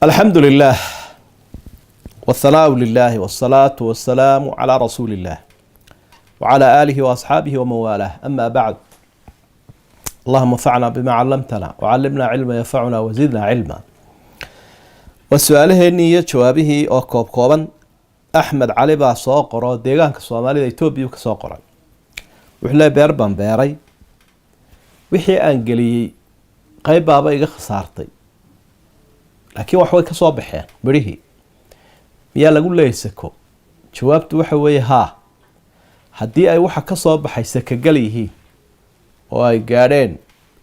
الحمد لله والثناء لله والصلاة والسلام على رسول الله وعلى آله وأصحابه ومن والاه. أما بعد، اللهم انفعنا بما علمتنا وعلمنا علما ينفعنا وزدنا علما. وسؤالهني جوابه oo kooban Axmed Cali baa soo qoro deegaanka Soomaalida Itoobiya ka soo qoray. Wuxuu leeyahay beer baan beeray, wixii aan geliyay qayb baaba iga khasaartay, laakiin wax way ka soo baxeen mirihii. miyaa lagu leeyahay sako? jawaabtu waxa weeye haa, haddii ay waxa ka soo baxay saka gal yihiin oo ay gaadheen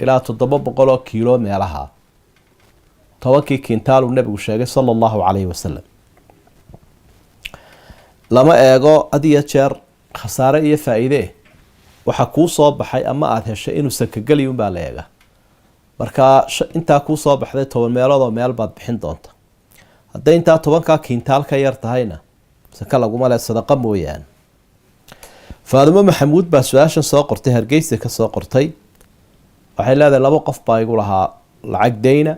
ilaa 700 kiilo meelaha, 10 kintaal uu nabigu sheegay sallallahu alayhi wasallam. lama eego adiya jeer khasaare iyo faa'iide waxa ku soo baxay ama aad heshay inuu saka gali baa la eega. marka inta ku soo baxday 10 meelood oo meel baad bixin doonta. hadday inta 10 kintaal ka yar tahayna saka laguma leh, sadaqa mooyaan. Faadimo Maxamuud baa su'aashan soo qortay, Hargeysa ka soo qortay. waxay leedahay laba qof baa igu lahaa lacag deyna,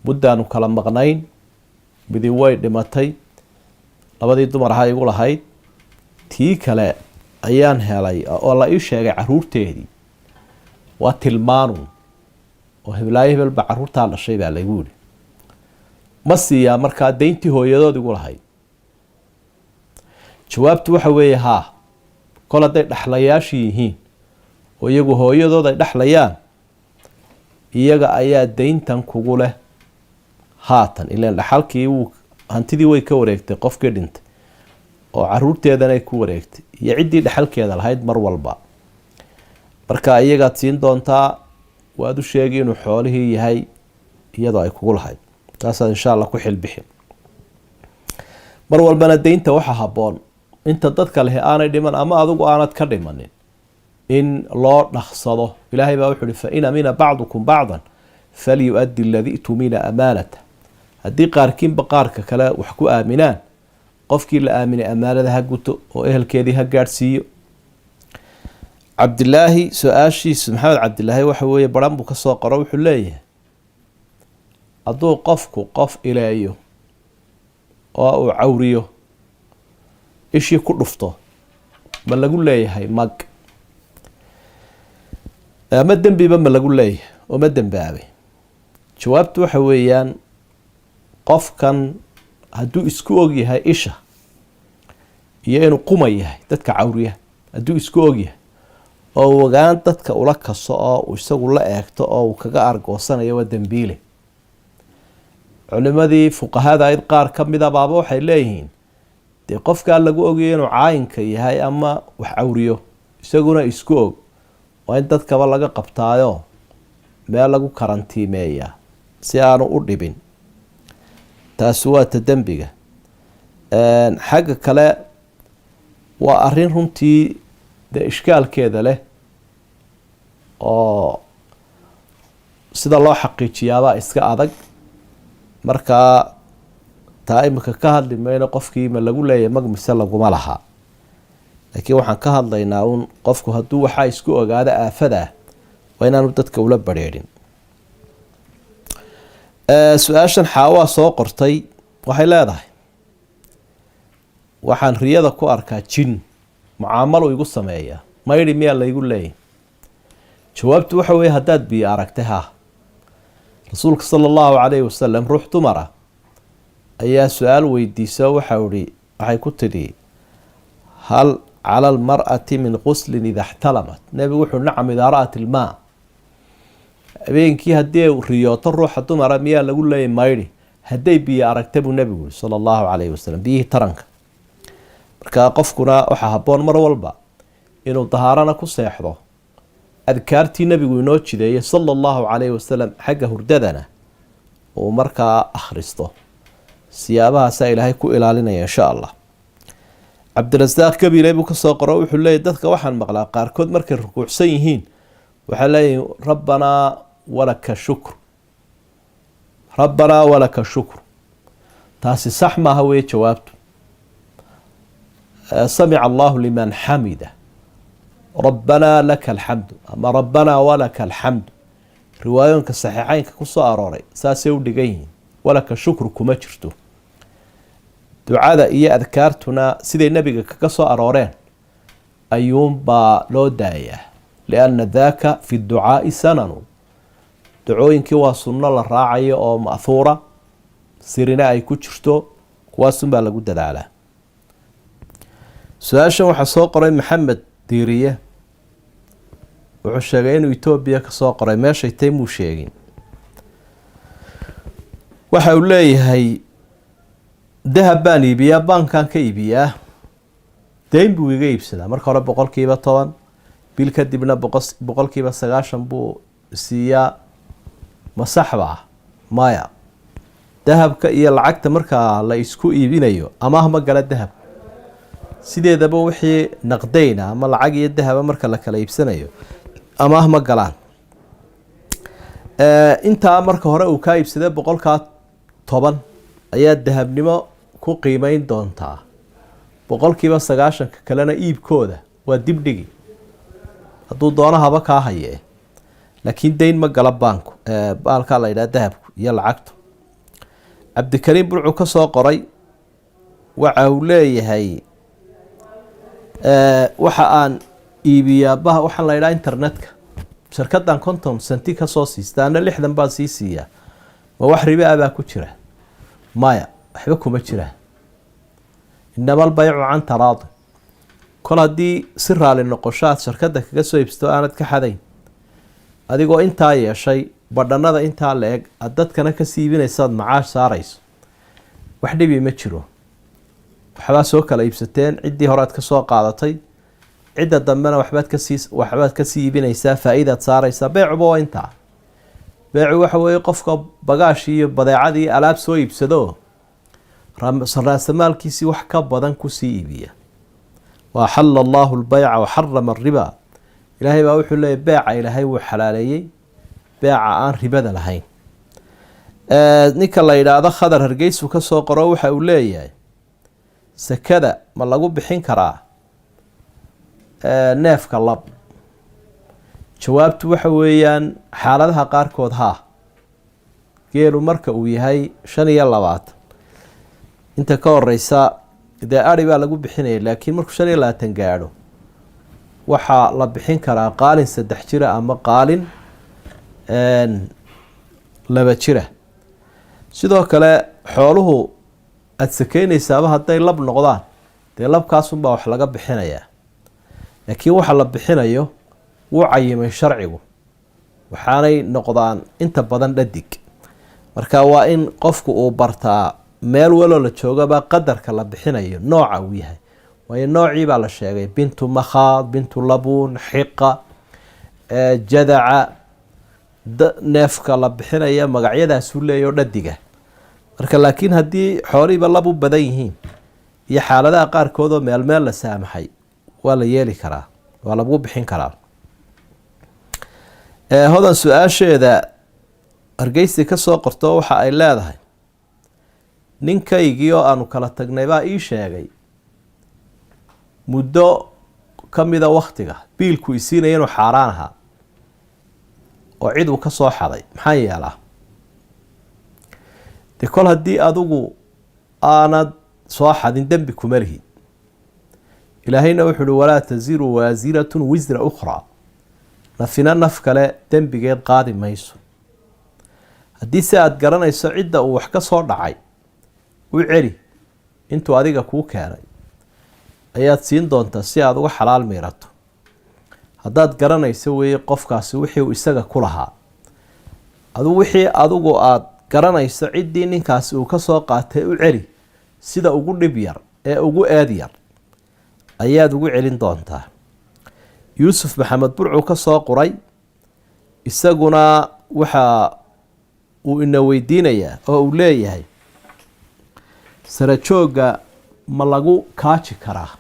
muddaanu kala maqnayn, midi way dhimatay, labadii dumar ahaa igu lahayd, tii kale ayaan helay oo la ii sheegay caruurteedii waa tilmaanu oo hebel ba caruurtaa dhashay baa lagu yiri. ma siiyaa markaa deyntii hooyadood igu lahayd? jawaabtu waxa weeye haa, kol hadday dhaxlayaashii yihiin oo iyagu hooyadood ay dhaxlayaan, iyaga ayaa deyntan kugu leh haatan. ilaan dhaxalkii hantidii way ka wareegtay qofkii dhintay oo caruurteedana ay ku wareegtay iyo ciddii dhaxalkeeda lahayd mar walba. marka iyagaad siin doontaa, waad u sheegi inuu xoolihii yahay iyadoo ay kugu lahayd. taasaad insha allah ku xilbixin. mar walbana deynta waxa habboon inta dadka leh aanay dhiman ama adigu aanad ka dhimanin in loo dhaqsado. ilaahay baa wuxuu yidhi fa in amina bacdukum bacdan falyu'addi alladii tumina amaanata. haddii qaarkiinba qaarka kale wax ku aaminaan, qofkii la aaminay amaanada ha guto oo ehelkeedii ha gaadhsiiyo. cabdilaahi su-aashiisu, maxamed cabdilaahi waxa weeye baran buu ka soo qoro. wuxuu leeyahay hadduu qofku qof ileeyo oo uu cawriyo, ishii ku dhufto, ma lagu leeyahay mag? ama dembiba ma lagu leeyahay oo ma dembaabay? jawaabtu waxa weeyaan qofkan hadduu isku og yahay isha iyo inuu quma yahay dadka cawriya, hadduu isku og yahay oo ogaan dadka ula kaso oo uu isagu la eegto oo uu kaga argoosanayo, waa dembiile. culimadii fuqahada ayd qaar ka mid a baaba waxay leeyihiin dee qofkaa lagu ogyayo inuu caayinka yahay ama wax cawriyo isaguna isku og, waa in dadkaba laga qabtaayo meel lagu karantiimeeyaa si aanu u dhibin. taasi waa ta dembiga. xagga kale waa arrin runtii dee ishkaalkeeda leh oo sida loo xaqiijiyaabaa iska adag. markaa taa imika ka hadli mayno qofkii ma lagu leeyahay mag mise laguma lahaa, laakiin waxaan ka hadlaynaa un qofku hadduu waxaa isku ogaada aafada waa inaanu dadka ula badrheerin. su-aashan xaawaa soo qortay, waxay leedahay waxaan riyada ku arkaa jin mucaamalo igu sameeya, maydhi miyaa laygu leeyahy? jawaabtu waxa weeye haddaad biyo aragtay haa. rasuulka sala allahu calayhi wasalam ruux dumara ayaa su-aal weydiisa, waxay ku tidhi hal cala almar'ati min quslin ida ixtalamat. nebigu wuxuu nacam idaa ra'at ilmaa. habeenkii haddii riyooto ruuxa dumara miyaa lagu leeyahy maydhi? hadday biyo aragta buu nebigu yiri sala allahu calayhi wasalam, biyihii taranka. marka qofkuna waxaa habboon mar walba inuu dahaarana ku seexdo, adkaartii nebigu inoo jideeyay sala allahu calayhi wasalam xagga hurdadana uu markaa akhristo. siyaabahaasaa ilaahay ku ilaalinaya insha allah. cabdirasaaq kabiile buu ka soo qoro. wuxuu leeyahy dadka waxaan maqlaa qaarkood markay rukuucsan yihiin waxay leeyihin rabbanaa walaka shukr, rabbanaa walaka shukr. taasi sax maaha weye jawaabtu. samica allahu liman xamida, rabbanaa laka alxamdu ama rabbanaa walaka alxamdu. riwaayooyinka saxiixeynka kusoo arooray saasay u dhigan yihiin walaka shukru kuma jirto. ducada iyo adkaartuna siday nebiga kaga soo arooreen ayuunbaa loo daayaa, lianna daaka fi ducaai sananu. ducooyinkii waa sunno la raacayo oo ma'huura, sirina ay ku jirto, kuwaasunbaa lagu dadaalaa. su-aashan waxaa soo qoray maxamed diiriye, wuxuu sheegay inuu etoobiya ka soo qoray, meeshay tay muu sheegin. waxa uu leeyahay dahab baan iibiyaa, baankan ka iibiyaa, dayn buu iga iibsadaa. marka hore 10%, bil kadibna 90% buu siiyaa. ma saxba ah? maya. dahabka iyo lacagta markaa la isku iibinayo amaah ma gala dahab. sideedaba wixii naqdayna ama lacag iyo dahaba marka la kala iibsanayo amaah ma galaan. intaa marka hore uu kaa iibsaday 10% ayaa dahabnimo ku qiimeyn doontaa. 90% kalena iibkooda waa dibdhigi, hadduu doono haba kaa hayee. laakiin dayn ma gala baanku, baalkaa la yidhaha dahabku iyo lacagtu. cabdikariim bulcu ka soo qoray, waxa uu leeyahay waxa aan iibiyaa waxaan la yidhaha internetka, shirkadan 50 senti ka soo siista, ana 60 baan sii siiyaa. ma wax ribo ah baa ku jira? maya, waxba kuma jiraan. inama albaycu can taraadi. kol haddii si raali noqoshaad shirkadda kaga soo iibsato aanad ka xadayn, adigoo intaa yeeshay badhanada intaa la eg aad dadkana ka siibinaysaad macaash saarayso, wax dhibi ma jiro. waxbaa soo kala iibsateen, ciddii horead ka soo qaadatay, cidda dambena waxbaad ka sii iibinaysaa, faa-iidaad saaraysaa. beecuba waa intaa. beecu waxa weeye qofka bagaashii iyo badeecadii alaab soo iibsado raasamaalkiisii wax ka badan kusii iibiya. wa axalla allahu lbayca waxarama ariba. ilaahay baa wuxuu leeyahy beeca ilaahay wuu xalaaleeyey, beeca aan ribada lahayn. ninka la yidhaahdo khadar hargeysu ka soo qoro, waxa uu leeyahay sakada ma lagu bixin karaa neefka lab? jawaabtu waxa weeyaan xaaladaha qaarkood haa. geelu marka uu yahay 25 inta ka horeysa dee ari baa lagu bixinaya, laakiin markuu 25 gaadho waxaa la bixin karaa qaalin 3 jira ama qaalin 2 jira. sidoo kale xooluhu aada sakeynaysaaba hadday lab noqdaan, dee labkaasunbaa wax laga bixinayaa. laakiin waxa la bixinayo wuu cayimay sharcigu, waxaanay noqdaan inta badan dhadig. marka waa in qofku uu bartaa meel waloo la joogaba qadarka la bixinayo nooca uu yahay. waayo noocii baa la sheegay: bintu makhaad, bintu labuun, xiqa, jadaca. neefka la bixinaya magacyadaasuu leeyaho dhadiga. marka laakiin haddii xoolihiiba lab u badan yihiin iyo xaaladaha qaarkoodoo meel la saamaxay, waa la yeeli karaa, waa lagu bixin karaa. hodan su-aasheeda hargeysi ka soo qorto waxa ay leedahay: ninkaygii oo aanu kala tagnay baa ii sheegay muddo ka mida wakhtiga biilku isiinaya inuu xaaraan ahaa oo cid uu ka soo xaday. maxaa yeelaa? dee kol haddii adigu aanad soo xadin dembi kuma lihid. ilaahayna wuxuu uhi: walaa taziru waasiratun wisra ukhraa. nafina naf kale dembigeed qaadi mayso. haddii se aada garanayso cidda uu wax ka soo dhacay, u celi intuu adiga kuu keenay ayaad siin doontaa si aada uga xalaal miirato. haddaad garanayso weeye qofkaasi wixii uu isaga ku lahaa, wixii adigu aada garanayso ciddii ninkaasi uu ka soo qaatay, u celi sida ugu dhib yar ee ugu eed yar ayaad ugu celin doontaa. yuusuf maxamed burcu ka soo qoray, isaguna waxa uu ina weydiinayaa oo uu leeyahay: sarajooga ma lagu kaaji karaa?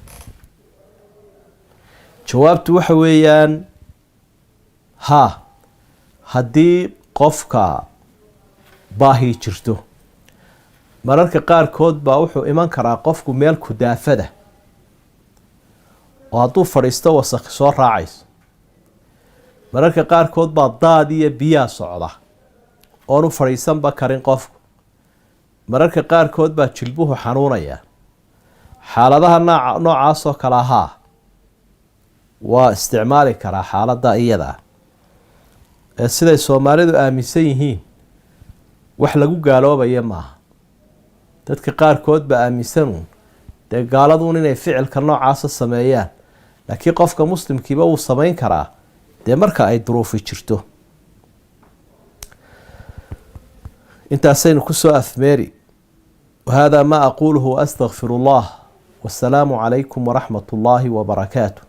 jawaabtu waxa weeyaan haa, haddii qofka baahi jirto. mararka qaarkood baa wuxuu iman karaa qofku meel kudaafada oo hadduu fadhiisto wasakhi soo raacayso, mararka qaarkood baa daad iyo biyaa socda oonu fadhiisanba karin qofku. mararka qaarkood baa jilbuhu xanuunaya. xaaladaha noocaasoo kale ahaa waa isticmaali karaa xaaladda iyada ee siday soomaalidu aaminsan yihiin wax lagu gaaloobaya maaha. dadka qaarkood baa aaminsanuun dee gaaladuun inay ficilka noocaasa sameeyaan, laakiin qofka muslimkiiba wuu samayn karaa dee marka ay duruufi jirto. intaasaynu kusoo afmeeri. وهذا ما أقوله وأستغفر الله والسلام عليكم ورحمة الله وبركاته.